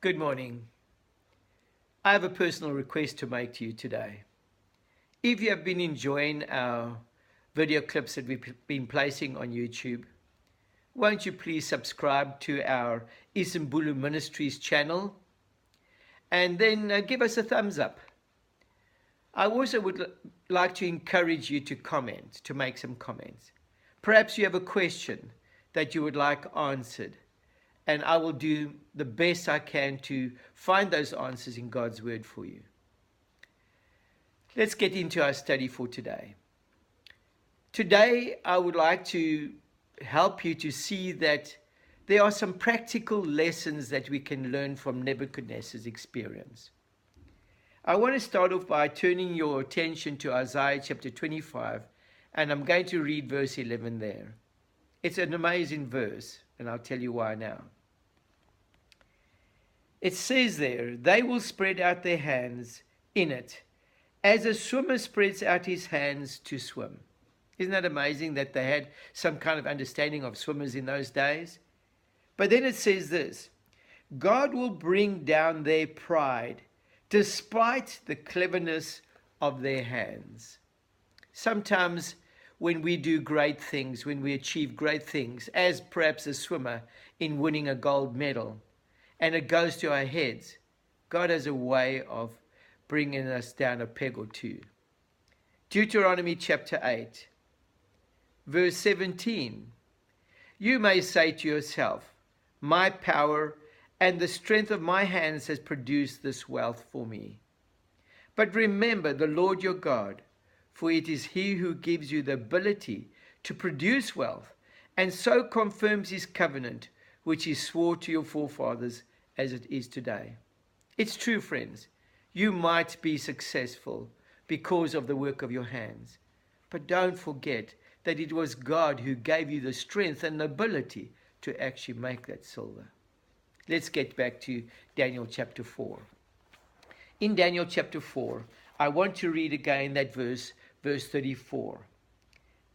Good morning. I have a personal request to make to you today. If you have been enjoying our video clips that we've been placing on YouTube, won't you please subscribe to our Isimbulu Ministries channel and then give us a thumbs up. I also would like to encourage you to comment, to make some comments. Perhaps you have a question that you would like answered, and I will do the best I can to find those answers in God's Word for you. Let's get into our study for today. Today, I would like to help you to see that there are some practical lessons that we can learn from Nebuchadnezzar's experience. I want to start off by turning your attention to Isaiah chapter 25, and I'm going to read verse 11 there. It's an amazing verse, and I'll tell you why now. It says there, they will spread out their hands in it, as a swimmer spreads out his hands to swim. Isn't that amazing that they had some kind of understanding of swimmers in those days? But then it says this, God will bring down their pride despite the cleverness of their hands. Sometimes when we do great things, when we achieve great things, as perhaps a swimmer in winning a gold medal, and it goes to our heads, God has a way of bringing us down a peg or two. Deuteronomy chapter 8, verse 17. You may say to yourself, my power and the strength of my hands has produced this wealth for me. But remember the Lord your God, for it is he who gives you the ability to produce wealth, and so confirms his covenant, which he swore to your forefathers as it is today. It's true, friends. You might be successful because of the work of your hands. But don't forget that it was God who gave you the strength and the ability to actually make that silver. Let's get back to Daniel chapter 4. In Daniel chapter 4, I want to read again that verse 34.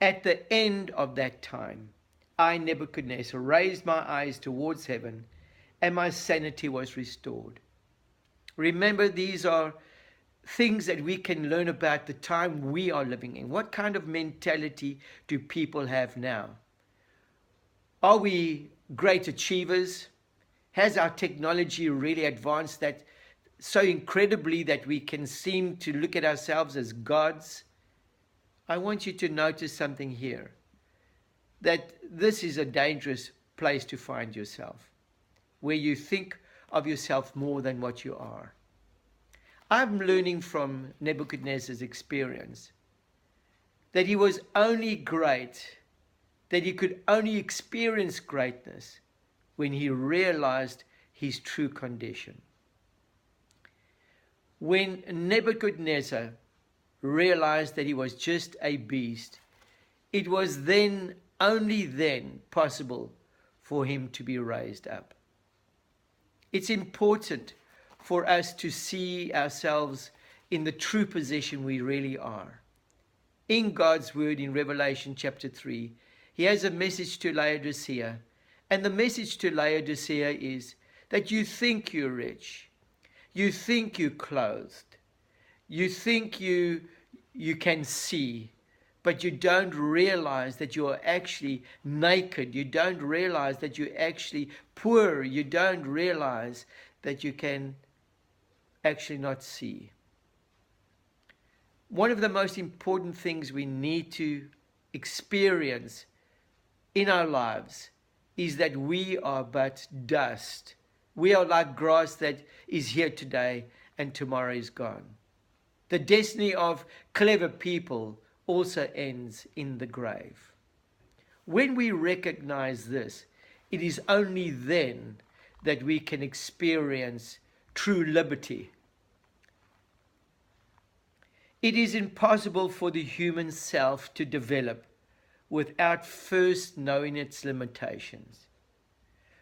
At the end of that time, I, Nebuchadnezzar, raised my eyes towards heaven, and my sanity was restored. Remember, these are things that we can learn about the time we are living in. What kind of mentality do people have now? Are we great achievers? Has our technology really advanced that so incredibly that we can seem to look at ourselves as gods? I want you to notice something here, that this is a dangerous place to find yourself, where you think of yourself more than what you are. I'm learning from Nebuchadnezzar's experience that he was only great, that he could only experience greatness when he realized his true condition. When Nebuchadnezzar realized that he was just a beast, it was then, only then, possible for him to be raised up. It's important for us to see ourselves in the true position we really are. In God's word in Revelation chapter 3, he has a message to Laodicea. And the message to Laodicea is that you think you're rich. You think you're clothed. You think you can see. But you don't realize that you are actually naked. You don't realize that you're actually poor. You don't realize that you can actually not see. One of the most important things we need to experience in our lives is that we are but dust. We are like grass that is here today and tomorrow is gone. The destiny of clever people also ends in the grave. When we recognize this, it is only then that we can experience true liberty. It is impossible for the human self to develop without first knowing its limitations.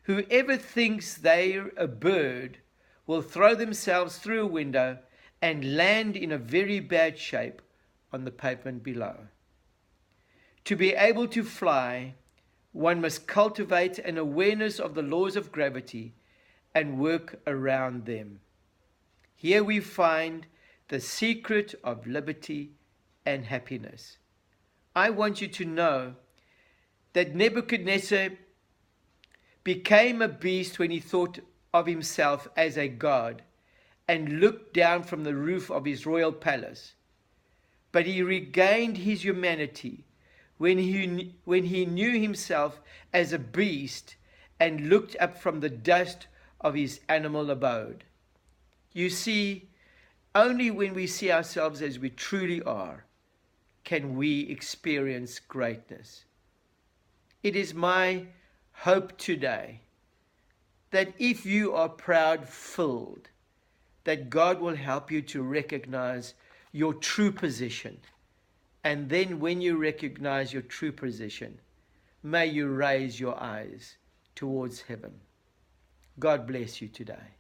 Whoever thinks they're a bird will throw themselves through a window and land in a very bad shape on the pavement below. To be able to fly, one must cultivate an awareness of the laws of gravity and work around them. Here we find the secret of liberty and happiness. I want you to know that Nebuchadnezzar became a beast when he thought of himself as a god and looked down from the roof of his royal palace. But he regained his humanity when he knew himself as a beast and looked up from the dust of his animal abode. You see, only when we see ourselves as we truly are can we experience greatness. It is my hope today that if you are proud-filled, that God will help you to recognize your true position. And then when you recognize your true position, may you raise your eyes towards heaven. God bless you today.